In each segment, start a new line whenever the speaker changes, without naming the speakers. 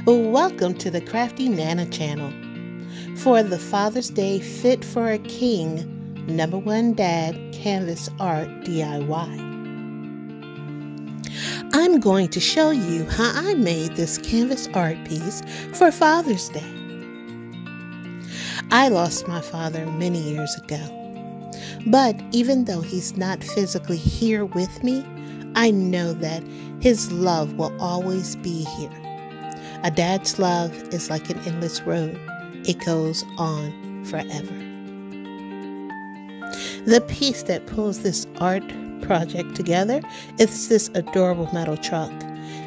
Welcome to the Crafty Nana channel for the Father's Day Fit for a King #1 Dad Canvas Art DIY. I'm going to show you how I made this canvas art piece for Father's Day. I lost my father many years ago, but even though he's not physically here with me, I know that his love will always be here. A dad's love is like an endless road. It goes on forever. The piece that pulls this art project together is this adorable metal truck.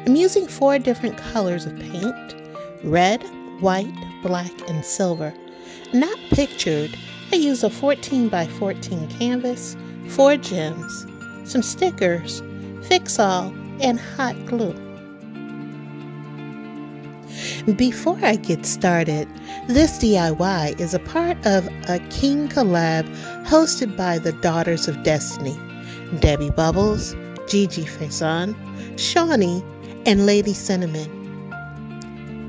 I'm using 4 different colors of paint: red, white, black, and silver. Not pictured, I use a 14 by 14 canvas, 4 gems, some stickers, fix-all, and hot glue. Before I get started, this DIY is a part of a King Collab hosted by the Daughters of Destiny, Debbie Bubbles, Gigi Faison, Shawnee, and Lady Cinnamon.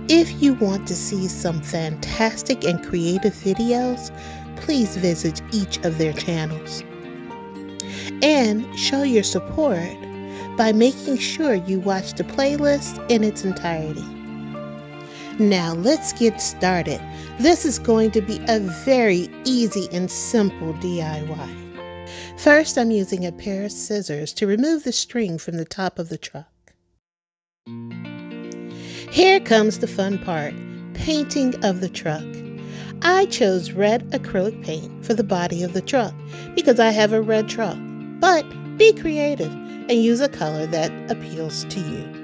If you want to see some fantastic and creative videos, please visit each of their channels. And show your support by making sure you watch the playlist in its entirety. Now let's get started. This is going to be a very easy and simple DIY. First, I'm using a pair of scissors to remove the string from the top of the truck. Here comes the fun part, painting of the truck. I chose red acrylic paint for the body of the truck because I have a red truck, but be creative and use a color that appeals to you.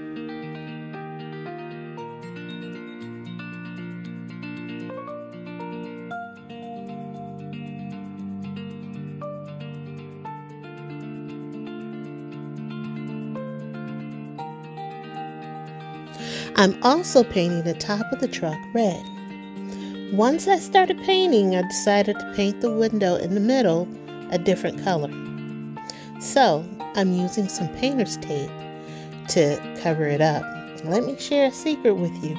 I'm also painting the top of the truck red. Once I started painting, I decided to paint the window in the middle a different color. So I'm using some painter's tape to cover it up. Let me share a secret with you.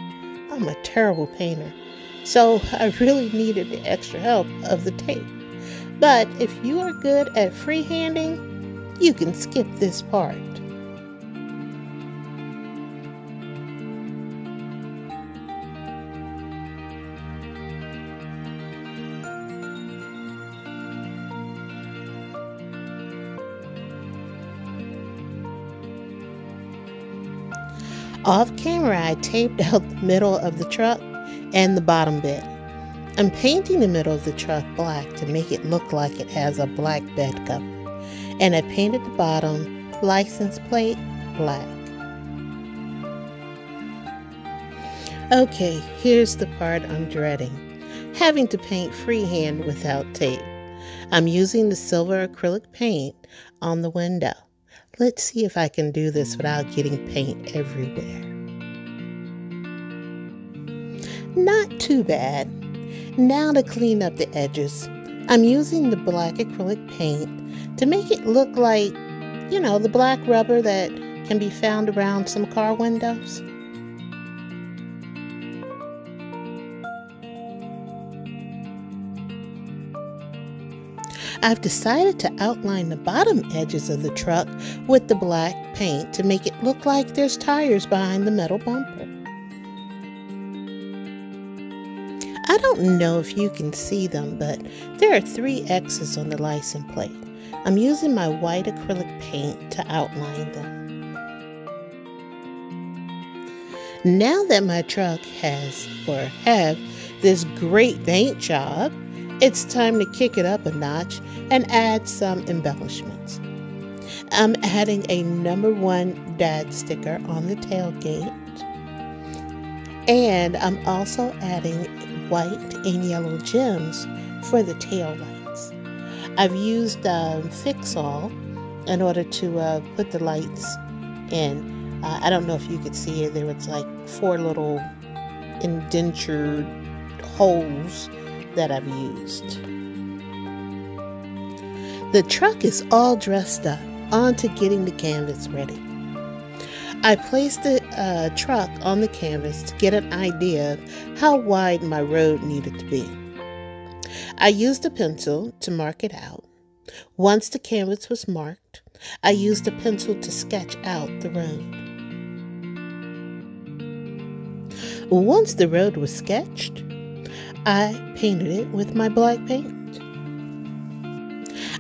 I'm a terrible painter, so I really needed the extra help of the tape. But if you are good at freehanding, you can skip this part. Off camera, I taped out the middle of the truck and the bottom bit. I'm painting the middle of the truck black to make it look like it has a black bed cover. And I painted the bottom license plate black. Okay, here's the part I'm dreading. Having to paint freehand without tape. I'm using the silver acrylic paint on the window. Let's see if I can do this without getting paint everywhere. Not too bad. Now to clean up the edges, I'm using the black acrylic paint to make it look like, the black rubber that can be found around some car windows. I've decided to outline the bottom edges of the truck with the black paint to make it look like there's tires behind the metal bumper. I don't know if you can see them, but there are 3 X's on the license plate. I'm using my white acrylic paint to outline them. Now that my truck have this great paint job, it's time to kick it up a notch and add some embellishments. I'm adding a #1 Dad sticker on the tailgate. And I'm also adding white and yellow gems for the tail lights. I've used fix-all in order to put the lights in. I don't know if you could see it. There was like 4 little indentured holes that I've used. The truck is all dressed up, on to getting the canvas ready. I placed the truck on the canvas to get an idea of how wide my road needed to be. I used a pencil to mark it out. Once the canvas was marked, I used a pencil to sketch out the road. Once the road was sketched, I painted it with my black paint.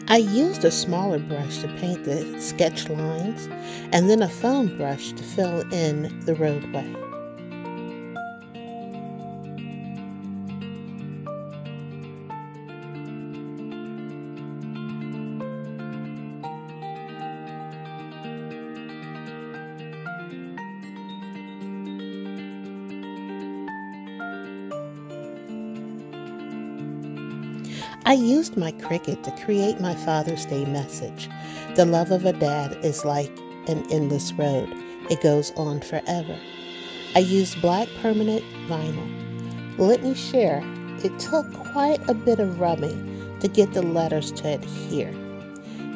I used a smaller brush to paint the sketch lines and then a foam brush to fill in the roadway. I used my Cricut to create my Father's Day message. The love of a dad is like an endless road. It goes on forever. I used black permanent vinyl. Let me share, it took quite a bit of rubbing to get the letters to adhere.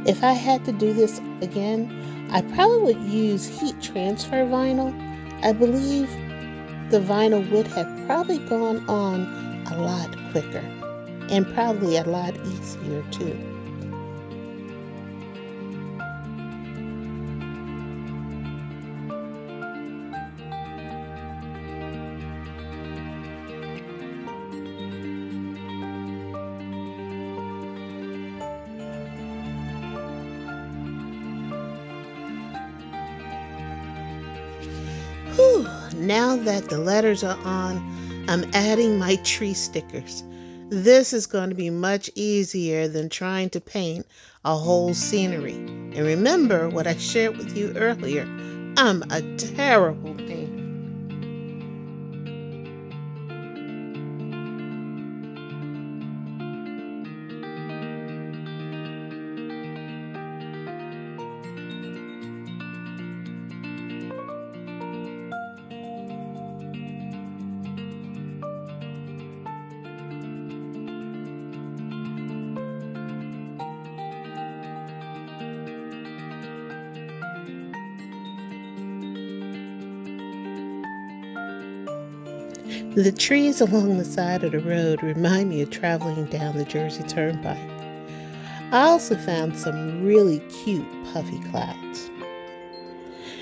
If I had to do this again, I probably would use heat transfer vinyl. I believe the vinyl would have probably gone on a lot quicker. And probably a lot easier too. Whew, now that the letters are on, I'm adding my tree stickers. This is going to be much easier than trying to paint a whole scenery. And remember what I shared with you earlier, I'm a terrible painter. The trees along the side of the road remind me of traveling down the Jersey Turnpike. I also found some really cute puffy clouds.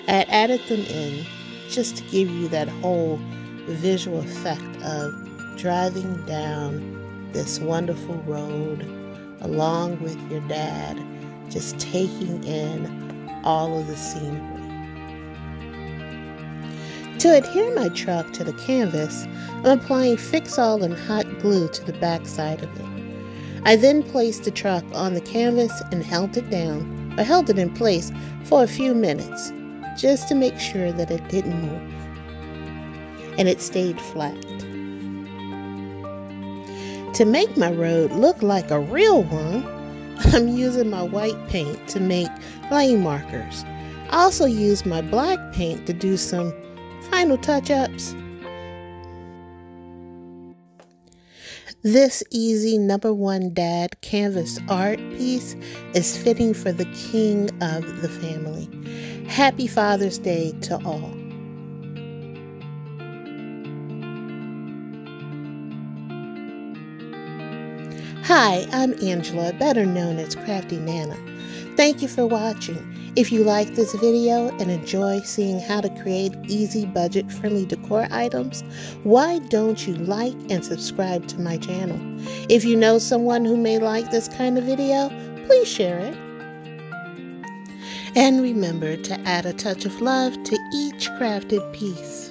I had added them in just to give you that whole visual effect of driving down this wonderful road along with your dad, just taking in all of the scenery. To adhere my truck to the canvas, I'm applying Fix-All and hot glue to the back side of it. I then placed the truck on the canvas and held it in place for a few minutes, just to make sure that it didn't move. And it stayed flat. To make my road look like a real one, I'm using my white paint to make lane markers. I also used my black paint to do some final touch-ups. This easy #1 dad canvas art piece is fitting for the king of the family. Happy Father's Day to all. Hi, I'm Angela, better known as Crafty Nana. Thank you for watching. If you like this video and enjoy seeing how to create easy budget-friendly decor items, why don't you like and subscribe to my channel? If you know someone who may like this kind of video, please share it. And remember to add a touch of love to each crafted piece.